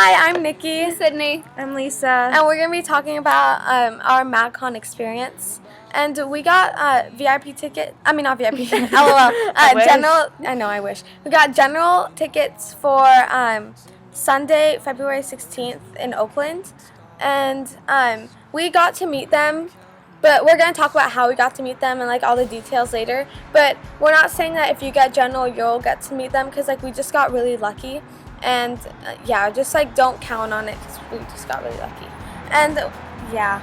Hi, I'm Nikki. I'm Sydney. I'm Lisa. And we're going to be talking about our MAGCON experience. And we got VIP ticket. I mean, not VIP. LOL. General. I know, I wish. We got general tickets for Sunday, February 16th in Oakland. And we got to meet them. But we're going to talk about how we got to meet them and, like, all the details later. But we're not saying that if you get general, you'll get to meet them. Because, like, we just got really lucky. And, yeah, just, like, don't count on it because we just got really lucky. And, yeah.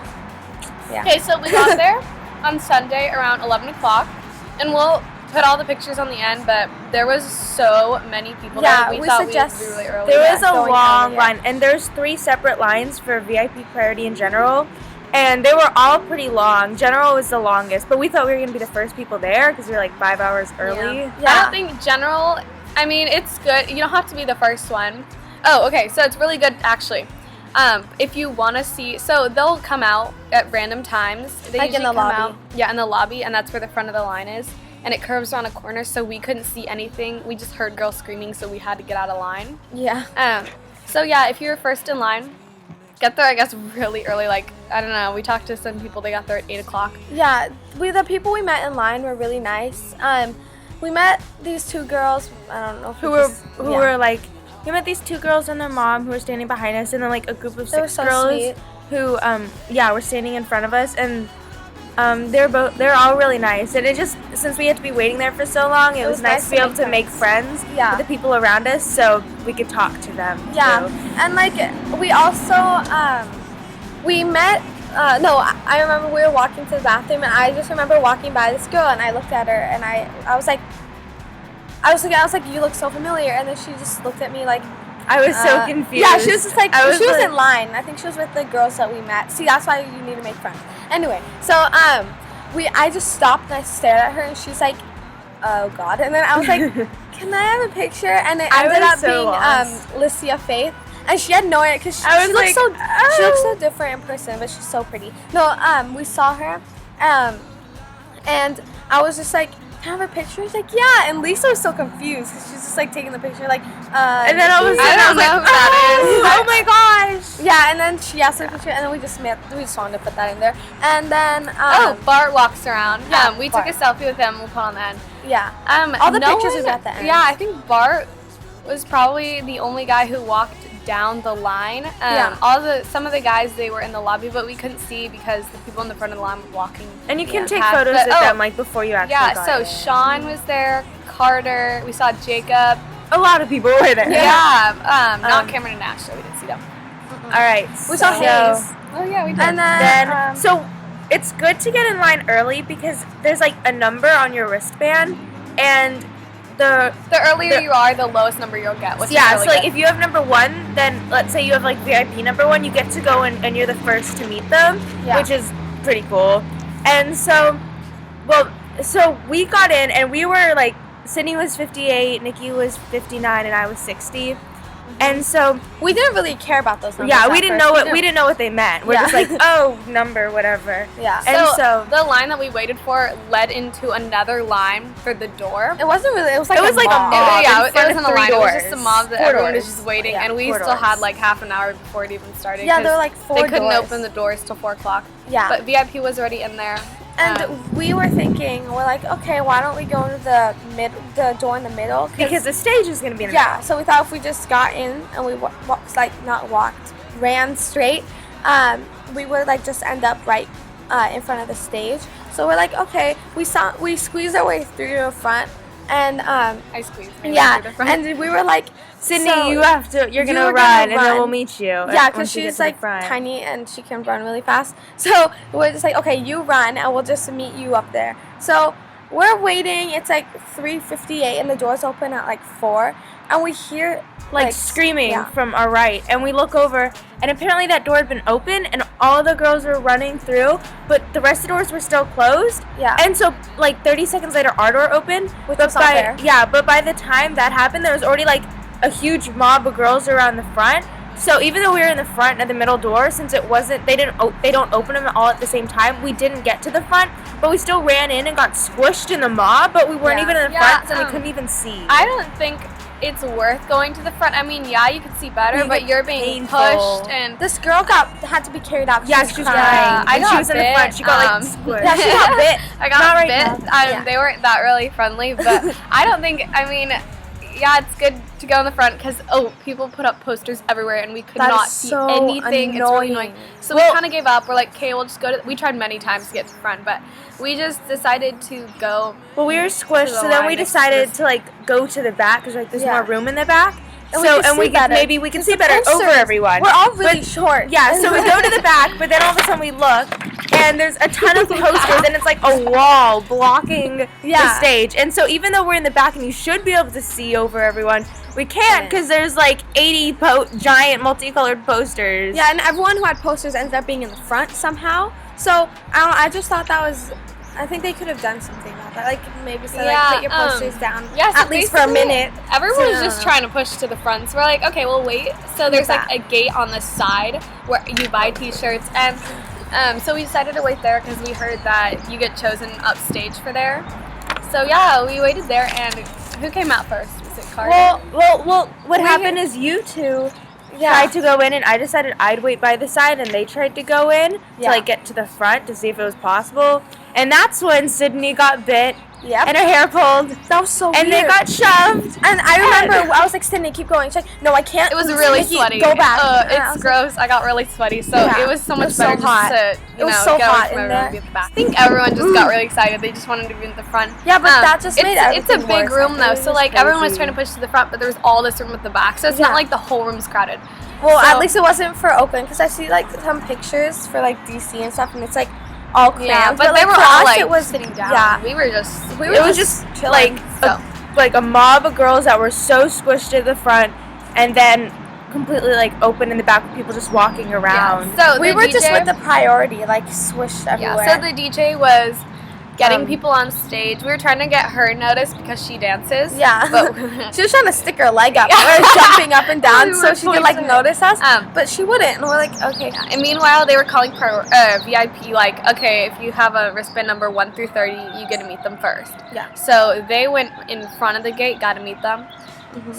Okay, so we got there on Sunday around 11 o'clock. And we'll put all the pictures on the end, but there was so many people there. We thought suggest we would be really early. There was a long line, and there's 3 separate lines for VIP priority and general. And they were all pretty long. General was the longest, but we thought we were going to be the first people there because we were, like, 5 hours early. Yeah. I don't think general... I mean, it's good. You don't have to be the first one. Oh, okay. So it's really good, actually. If you want to see, so they'll come out at random times. They like in the lobby. Yeah, in the lobby, and that's where the front of the line is. And it curves around a corner, so we couldn't see anything. We just heard girls screaming, so we had to get out of line. Yeah. So yeah, if you're first in line, get there, I guess, really early. Like, I don't know. We talked to some people. They got there at 8 o'clock. Yeah. The people we met in line were really nice. We met these 2 girls. I don't know who were like, we met these 2 girls and their mom who were standing behind us, and then like a group of 6 girls sweet. Who were standing in front of us, and they're all really nice. And it just, since we had to be waiting there for so long, it was nice to be able to make friends with the people around us, so we could talk to them. Yeah, too. and like we also we met. I remember we were walking to the bathroom, and I just remember walking by this girl, and I looked at her, and I was like, you look so familiar, and then she just looked at me like. I was so confused. Yeah, she was just like, she was like, in line. I think she was with the girls that we met. See, that's why you need to make friends. Anyway, so I just stopped and I stared at her, and she's like, oh God, and then I was like, can I have a picture? And it ended up being Lycia Faith. And she had no idea because she looks so different in person, but she's so pretty. No, we saw her, and I was just like, can I have a picture? She's like, yeah. And Lisa was so confused because she's just like taking the picture, like, and then I was like, oh my gosh. Yeah, and then she asked for a picture, and then we just wanted to put that in there. And then Bart walks around. Yeah, we took a selfie with him. We'll put on the end. Yeah. All the pictures was at the end. Yeah, I think Bart was probably the only guy who walked down the line. Some of the guys, they were in the lobby, but we couldn't see because the people in the front of the line were walking. And you can take photos of them like before you actually got in. Sean was there, Carter, we saw Jacob. A lot of people were there. Yeah, not Cameron and Ash, so we didn't see them. All right, we saw Hayes. Oh yeah, we did. And then so it's good to get in line early because there's like a number on your wristband, and the earlier you are, the lowest number you'll get. So like if you have number 1, then let's say you have like VIP number 1, you get to go and you're the first to meet them, which is pretty cool. And so we got in, and we were like, Sydney was 58, Nikki was 59, and I was 60. And so we didn't really care about those numbers. Yeah, we didn't know what they meant. We're just like, oh, number, whatever. Yeah. And so the line that we waited for led into another line for the door. It wasn't really. It was like a mob. It wasn't a line. Doors. It was just a mob that everyone was just waiting, and we still had like half an hour before it even started. Yeah, there were like 4 doors. They couldn't open the doors till 4 o'clock. Yeah. But VIP was already in there. And we were thinking, we're like, okay, why don't we go to the door in the middle? Because the stage is going to be in the middle. Yeah, so we thought if we just got in and we ran straight, we would like just end up right in front of the stage. So we're like, okay, we squeezed our way through to the front, and I squeezed. Yeah, and we were like, Sydney, you're gonna run, and then we'll meet you. Yeah, because she's like tiny and she can run really fast. So we're just like, okay, you run, and we'll just meet you up there. So we're waiting. It's like 3:58, and the doors open at like 4, and we hear like screaming from our right, and we look over, and apparently that door had been open, and all the girls were running through, but the rest of the doors were still closed. Yeah. And so like 30 seconds later, our door opened. Which was not there. Yeah, but by the time that happened, there was already like a huge mob of girls around the front. So even though we were in the front at the middle door, since it wasn't, they don't open them all at the same time, we didn't get to the front, but we still ran in and got squished in the mob, but we weren't even in the front, so we couldn't even see. I don't think it's worth going to the front. I mean, yeah, you could see better, but you're being painful. pushed, and This girl had to be carried out. Yeah, she was crying. crying. I And got she was in the bit, front. She got like squished. Yeah, she got bit. I got Not right bit. now. Yeah. They weren't that really friendly, but I don't think. I mean, yeah, it's good to go in the front because people put up posters everywhere, and we could That not is see so anything. It's really annoying. annoying. So we kind of gave up. We're like, okay, we'll just go to. We tried many times to get to the front, but we just decided to go. Well, we were squished, To the so then we line next to decided this- to like go to the back because like there's Yeah. more room in the back. And So we could see better. maybe we can see The better over posters everyone. We're all really short. Yeah, so we go to the back, but then all of a sudden we look, and there's a ton of posters, and it's like a wall blocking the Yeah. stage. And so even though we're in the back and you should be able to see over everyone, we can't because there's like 80 giant multicolored posters. Yeah, and everyone who had posters ended up being in the front somehow. So I just thought that was. I think they could have done something about that. Like maybe say Yeah, like put your posters down yeah, so at least for a basically, minute. Everyone was So- just trying to push to the front. So we're like, okay, we'll wait. So there's like back. a gate on the side where you buy T-shirts, and so we decided to wait there because we heard that you get chosen upstage for there. So yeah, we waited there, and who came out first? Was it Carter? Well, what happened is you two tried to go in, and I decided I'd wait by the side, and they tried to go in to like get to the front to see if it was possible. And that's when Sydney got bit Yep. and her hair pulled, That was so and weird. they got shoved. And I remember I was like, Sydney, keep going. She's like, no, I can't. It was really Nikki, sweaty. Go back. And I It's was gross. I got really sweaty, so Yeah. it was so It much was so better hot. just to, It was so get away hot from in everyone there. and be at the back. I think everyone just got really excited. They just wanted to be in the front. Yeah, but that just made it's a everything big worse. room Like, though, it was so just like everyone was crazy. trying to push to the front, but there was all this room at the back, so it's Yeah. not like the whole room's crowded. Well, So- at least it wasn't for open because I see like some pictures for like DC and stuff, and it's like all crammed. Yeah, but they like, were for all us, like it was sitting down. Yeah, We were just It was just chilling. like a mob of girls that were so squished to the front, and then completely like open in the back with people just walking around. Yeah. So we the were just DJ with the priority, like swished everywhere. Yeah, so the DJ was getting Um, people on stage. We were trying to get her noticed because she dances. Yeah. But She was trying to stick her leg up. Yeah. We were jumping up and down We so were she could like pointing. notice us, Um, but she wouldn't. And we're like, okay. and meanwhile, they were calling VIP like, okay, if you have a wristband number 1 through 30, you get to meet them first. Yeah. So they went in front of the gate, got to meet them.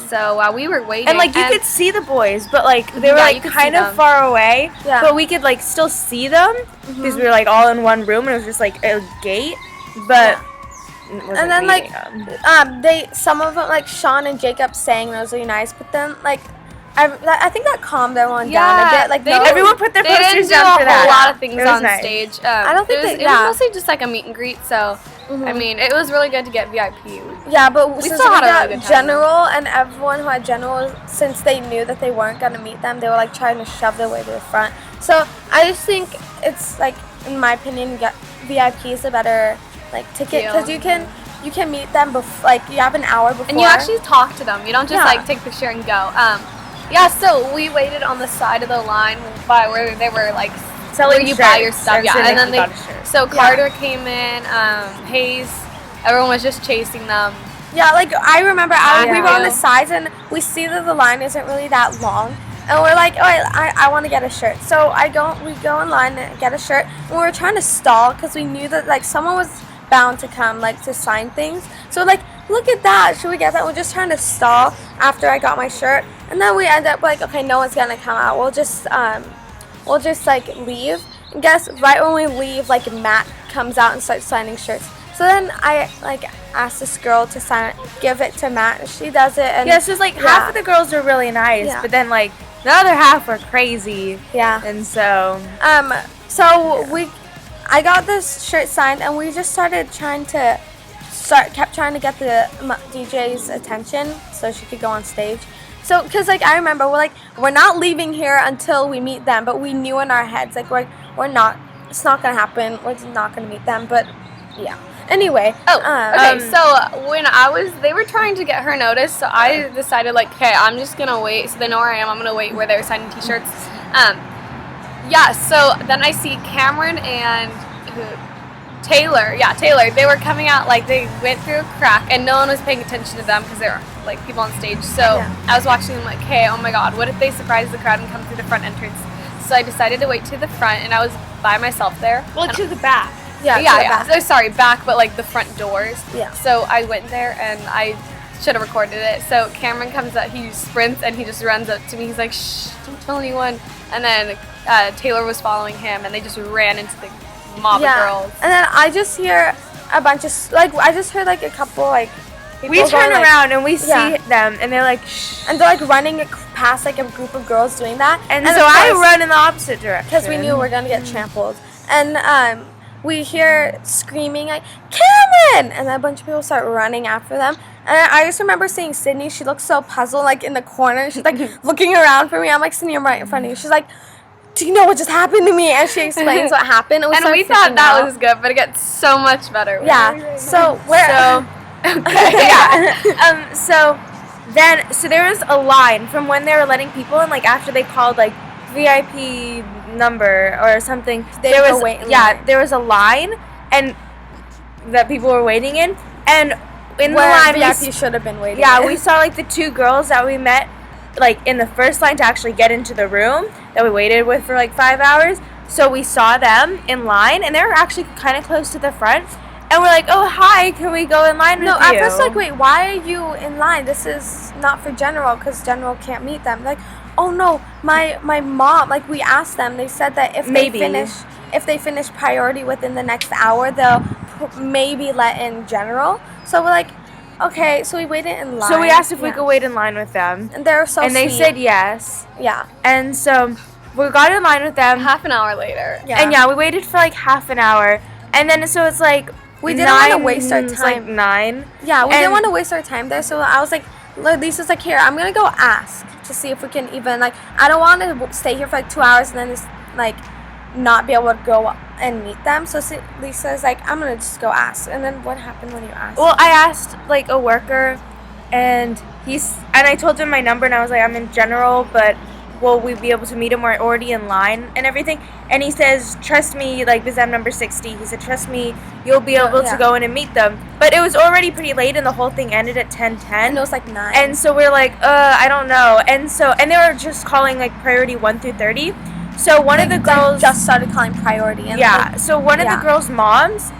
So while we were waiting, And like you could see the boys, but like they were Yeah, like you could kind see of them. far away. Yeah. But we could like still see them because we were like all in one room and it was just like a gate. But it wasn't And then like, meeting them. some of them like Sean and Jacob sang that was really nice, but then like, I think that calmed everyone down a bit. Like they no, didn't- everyone put their they didn't posters do down a for that. whole lot of things It was on nice. stage. I don't think it was, they- it was yeah. mostly just like a meet and greet. So I mean, it was really good to get VIP. Yeah, but We since still had a got really good time, general and everyone who had general, since they knew that they weren't gonna meet them, they were like trying to shove their way to the front. So I just think it's like, in my opinion, VIP is a better like ticket Deal. because you can meet them like you have an hour before. And you actually talk to them. You don't just Yeah. like take a picture and go. Yeah, so we waited on the side of the line by where they were like Selling where you buy your shirts, stuff. and Yeah, so and then Nikki got a shirt. so Carter came in, Hayes, everyone was just chasing them. Yeah, like I remember we were on the Yeah. sides and we see that the line isn't really that long. And we're like, oh, I want to get a shirt. So we go in line and get a shirt. And we were trying to stall because we knew that like someone was bound to come like to sign things. So like, look at that. Should we get that? We're just trying to stall after I got my shirt. And then we end up like, okay, no one's gonna come out. We'll just like leave. And guess right when we leave, like Matt comes out and starts signing shirts. So then I like asked this girl to give it to Matt, and she does it. And Yeah, so it's like half of the girls are really nice, Yeah. but then like the other half are crazy. yeah. And so I got this shirt signed, and we just kept trying to get the DJ's attention so she could go on stage. So, because like I remember, we're not leaving here until we meet them, but we knew in our heads like we're not. It's not gonna happen. We're not gonna meet them. But yeah. Anyway. Okay, so when they were trying to get her noticed, so I decided like, okay, I'm just gonna wait. So they know where I am. I'm gonna wait where they're signing T-shirts. Yeah. So then I see Cameron and Taylor. Yeah, Taylor. They were coming out like they went through a crack, and no one was paying attention to them because they were like people on stage. So I was watching them like, hey, oh my God, what if they surprise the crowd and come through the front entrance? So I decided to wait to the front, and I was by myself there. well to the back. Yeah. Yeah. So, sorry, back, but like the front doors. Yeah. So I went there and I should have recorded it. So Cameron comes up, he sprints and he just runs up to me. He's like, shh, don't tell anyone. And then Taylor was following him and they just ran into the mob of girls. And then I just hear a bunch of, I just heard like a couple like people We turn going, around and we see them and they're like, shh. And they're like running past like a group of girls doing that. And so I run in the opposite direction. Because we knew we were going to get trampled. And we hear screaming like, Cameron! And then a bunch of people start running after them. And I just remember seeing Sydney. She looks so puzzled, like in the corner. She's like looking around for me. I'm like, Sydney, I'm right in front of you. She's like, do you know what just happened to me? And she explains what happened. And we thought that was good, but it gets so much better. Yeah. So we're... Okay, so there was a line from when they were letting people in, like after they called like VIP number or something. There was a line and that people were waiting in, and in the line VIP should have been waiting. Yeah, we saw like the two girls that we met like in the first line to actually get into the room that we waited with for like 5 hours. So we saw them in line and they were actually kind of close to the front. And we're like, oh, hi, can we go in line with you? No, at first, like, wait, why are you in line? This is not for General, because General can't meet them. Like, oh, no, my mom, like, we asked them. They said that if they finish priority within the next hour, they'll maybe let in General. So we're like, okay, so we waited in line. So we asked if we could wait in line with them. And they were so sweet. And they said yes. Yeah. And so we got in line with them. Half an hour later. Yeah. And we waited for, like, half an hour. And then so it's like... We didn't want to waste our time. Like 9. Yeah, we didn't want to waste our time there. So I was like, Lisa's like, here, I'm going to go ask to see if we can even, like, I don't want to stay here for like 2 hours and then just, like, not be able to go and meet them. So Lisa's like, I'm going to just go ask. And then what happened when you asked? Well, I asked, like, a worker and I told him my number and I was like, I'm in General, but will we be able to meet him? We're already in line and everything. And he says, trust me, like, because I'm number 60. He said, trust me, you'll be able to go in and meet them. But it was already pretty late and the whole thing ended at 10:10. And it was like 9. And so we're like, I don't know. And they were just calling, like, priority 1 through 30. So one of the girls just started calling priority. And so one of the girls' moms,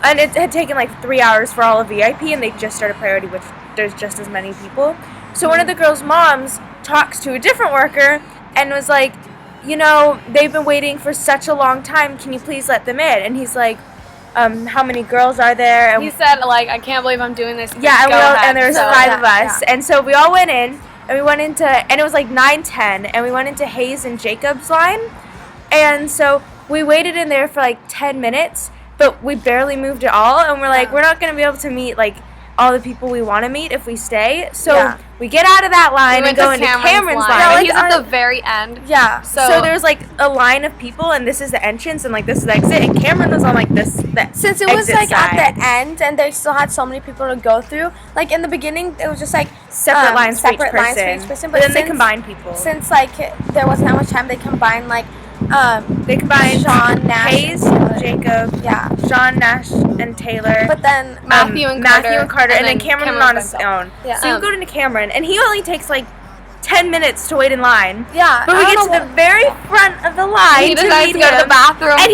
and it had taken like 3 hours for all of VIP, and they just started priority, which there's just as many people. So one of the girls' moms talks to a different worker and was like, you know, they've been waiting for such a long time. Can you please let them in? And he's like, how many girls are there? And he said, like, I can't believe I'm doing this. Yeah, and there was 5 of us. Yeah. And so we all went in, and we went into, and it was like 9:10, and we went into Hayes and Jacob's line. And so we waited in there for like 10 minutes, but we barely moved at all. And we're like, we're not going to be able to meet, like, all the people we want to meet if we stay. So we get out of that line and go into Cameron's line. Yeah, like, he's at the very end. Yeah. So there's like a line of people, and this is the entrance, and like this is the exit. And Cameron was on like this. Since it was like side. At the end, and they still had so many people to go through. Like in the beginning, it was just like separate lines for each person. But then they combined people. Since like there wasn't that much time, they combined like. They combined Sean, Nash, Hayes, Jacob, Sean, Nash, and Taylor. But then Matthew and Carter, and then Cameron on his own. Yeah. So you go to Cameron, and he only takes like 10 minutes to wait in line. Yeah. But we get to the very front of the line. He decides to go to the bathroom and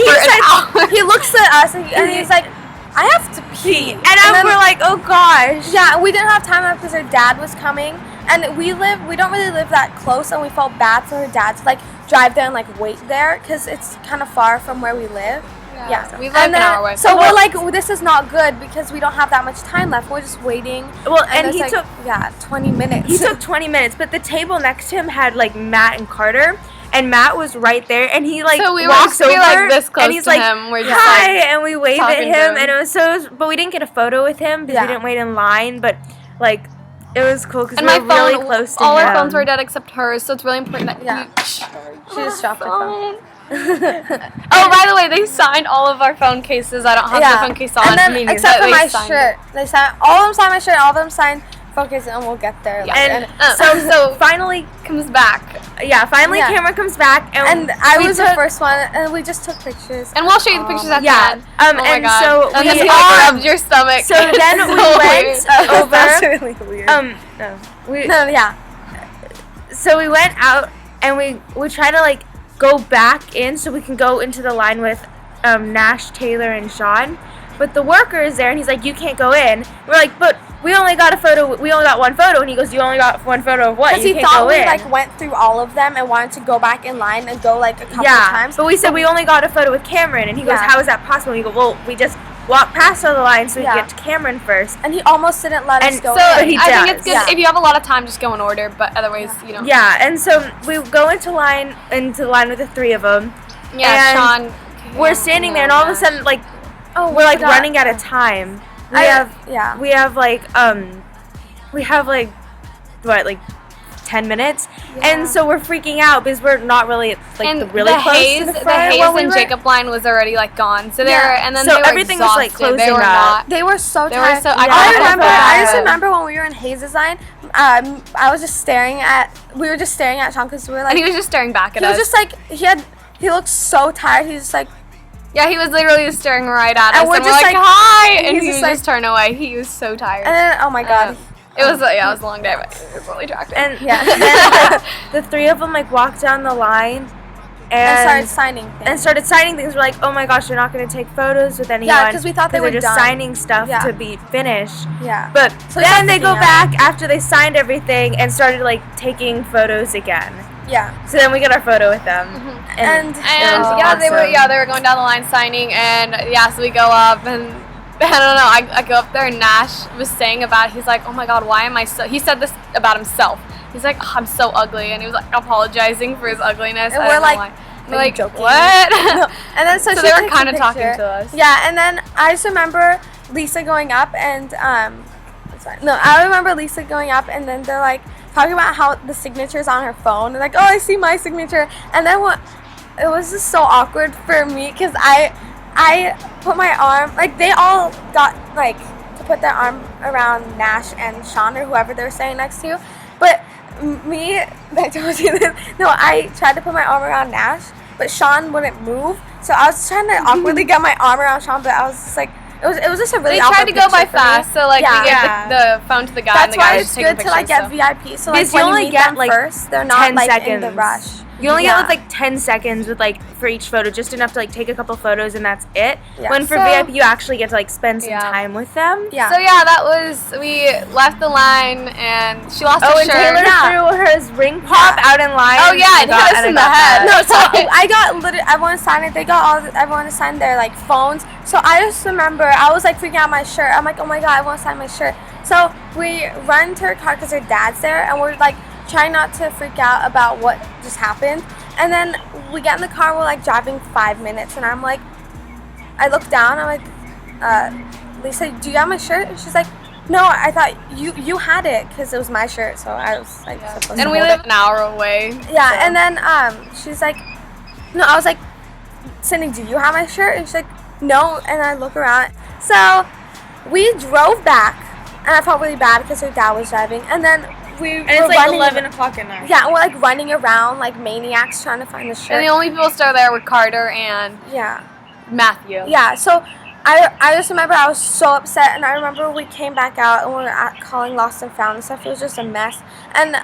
he looks at us and he's like, I have to pee. And then we're like, oh gosh. Yeah, we didn't have time because her dad was coming. And we don't really live that close, and we felt bad for her dad to like drive there and like wait there because it's kind of far from where we live. Yeah. We live an hour away. So we're like, this is not good because we don't have that much time left. We're just waiting. Well, and he took 20 minutes. He took 20 minutes, but the table next to him had like Matt and Carter. And Matt was right there, and he like walks over, like this close and he's to like, him. We're just, hi, like, and we wave at him, and it was so. But we didn't get a photo with him because we didn't wait in line. But like, it was cool because we were really close to him. All our phones were dead except hers, so it's really important that she just dropped her phone. Oh, by the way, they signed all of our phone cases. I don't have the phone case on. And then, except for my shirt, they signed all of them. Signed my shirt. All of them signed focus, and we'll get there. Yeah. And so finally comes back. Yeah, finally Cameron comes back, and I was the first one, and we just took pictures. And we'll show you the pictures at the end. Oh my God. So we all rubbed your stomach. So then we went over. That's really weird. So we went out, and we tried to like go back in so we can go into the line with Nash, Taylor, and Sean. but the worker is there, and he's like, you can't go in. We're like, but we only got one photo, and he goes, you only got one photo of what? Because he thought we like went through all of them and wanted to go back in line and go like a couple of times. But we said we only got a photo with Cameron, and he goes, how is that possible? And we go, well, we just walked past all the lines so we could get to Cameron first. And he almost didn't let us go. So in. I think it's good if you have a lot of time, just go in order. But otherwise, you know. Yeah, and so we go into line with the three of them. Yeah, and Sean. we're standing there, and all of a sudden, like, we're like running out of time. We have like 10 minutes, and so we're freaking out because we're not really like the close to the front. The Hayes and Jacob line was already like gone, so they were, and then so they were everything exhausted. was like closing they were up. They were so They tired. were so. I just remember when we were in Hayes' line. I was just staring at. We were just staring at Sean because we were like. And he was just staring back at us. He was just like he looked so tired. He was just like. Yeah, he was literally just staring right at us, and we're and just we're like, hi, and he he would just turn away. He was so tired. And then, oh my god. It was it was a long day, but it was really attractive. And then the three of them like walked down the line and started signing things. We're like, oh my gosh, they're not going to take photos with anyone. Yeah, because we thought they were just done. signing stuff to be finished. Yeah. But then they go back after they signed everything and started like taking photos again. Yeah. So then we get our photo with them. Mm-hmm. And awesome. they were going down the line signing, and so we go up, and I don't know, I go up there, and Nash was saying about, he's like, oh my god, why am I so, he said this about himself. He's like, oh, I'm so ugly, and he was like apologizing for his ugliness. And we're like joking. What? No. And then so they were kind of talking to us. Yeah, and then I just remember Lisa going up, and I remember Lisa going up, and then they're like talking about how the signature's on her phone. They're like, oh, I see my signature. And then it was just so awkward for me because I put my arm, like they all got like to put their arm around Nash and Sean or whoever they were standing next to. But me, I told you this, no, I tried to put my arm around Nash, but Sean wouldn't move. So I was trying to awkwardly get my arm around Sean, but I was just like, it was just a really awkward They tried to go by fast, so like we get the phone to the guy, and the guy was taking pictures. That's why it's good to like get VIP. So like you only get them like first, they're not like in the rush. You only get like 10 seconds with like for each photo, just enough to like take a couple photos, and that's it. Yeah. When for VIP you actually get to like spend some time with them. Yeah. So we left the line, and she lost her and shirt. Taylor threw her ring pop out in line. Oh yeah, and hit us in the head. No, so I got literally everyone signed it. They got everyone to sign their like phones. So I just remember I was like freaking out my shirt. I'm like, oh my god, I want to sign my shirt. So we run to her car because her dad's there, and we're like trying not to freak out about what just happened. And then we get in the car, we're like driving 5 minutes, and I'm like, I look down, I'm like, Lisa, do you have my shirt? And she's like, no, I thought you had it because it was my shirt, so I was like supposed to and we live an hour away. Yeah, so. And then she's like, no, I was like, Cindy, do you have my shirt? And she's like, no, and I look around. So we drove back, and I felt really bad because her dad was driving, and then it's like 11 o'clock at night. Yeah, we're like running around like maniacs trying to find the shirt. And the only people still there were Carter and Matthew. Yeah, so I just remember I was so upset, and I remember we came back out and we were calling lost and found and stuff. It was just a mess. And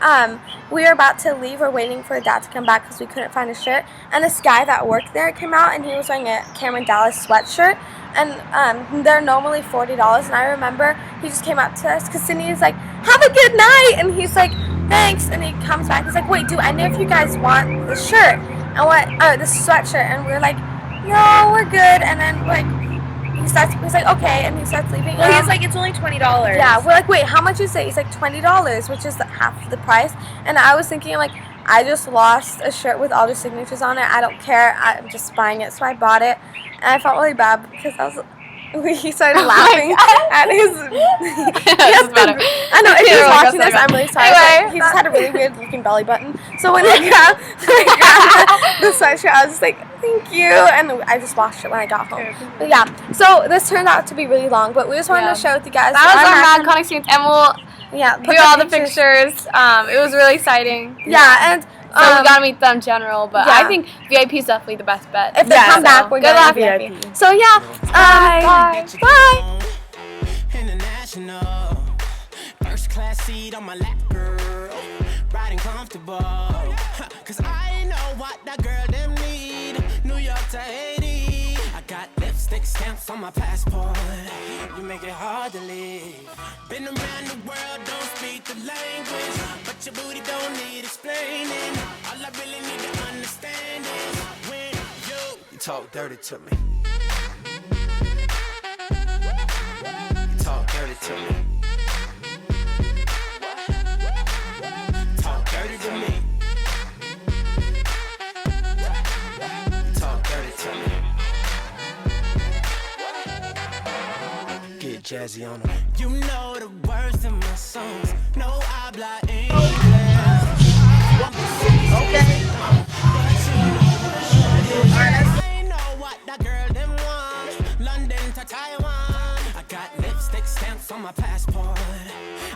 we were about to leave. We're waiting for Dad to come back because we couldn't find his shirt. And this guy that worked there came out, and he was wearing a Cameron Dallas sweatshirt. And they're normally $40. And I remember he just came up to us because Cindy was like, have a good night. And he's like, thanks. And he comes back. He's like, wait, do any of you guys want the shirt? And this sweatshirt. And we're like, no, we're good. And then like, he's like, okay. And he starts leaving. Well, he's like, it's only $20. Yeah, we're like, wait, how much is it? He's like, $20, which is half the price. And I was thinking, like, I just lost a shirt with all the signatures on it. I don't care. I'm just buying it. So I bought it. And I felt really bad because he started laughing at his. I know, if he's watching this, I'm really sorry. Anyway, he just had a really weird looking belly button. So when I grabbed the sweatshirt, I was just like, thank you. And I just washed it when I got home. But yeah, so this turned out to be really long, but we just wanted to share with you guys. That was our MAGCON experience, and we'll put do all the pictures. It was really exciting. Yeah, and. So we gotta meet them general, but I think VIP is definitely the best bet. If they come back, we're gonna VIP. So yeah, bye. Bye. International, first class seat on my lap, girl, riding comfortable. 'Cause I know what that girl them need. New York to Haiti, I got lipstick stamps on my passport. You make it hard to leave. Been around the world, don't speak the language, but your booty don't need explaining. All I really need to understand is when you talk dirty to me. You talk dirty to me. Talk dirty to me. You talk dirty to me. Get jazzy on them. You know the words in my songs. No habla English. Okay. I know what that girl them want. London to Taiwan. I got lipstick stamps on my passport.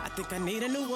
I think I need a new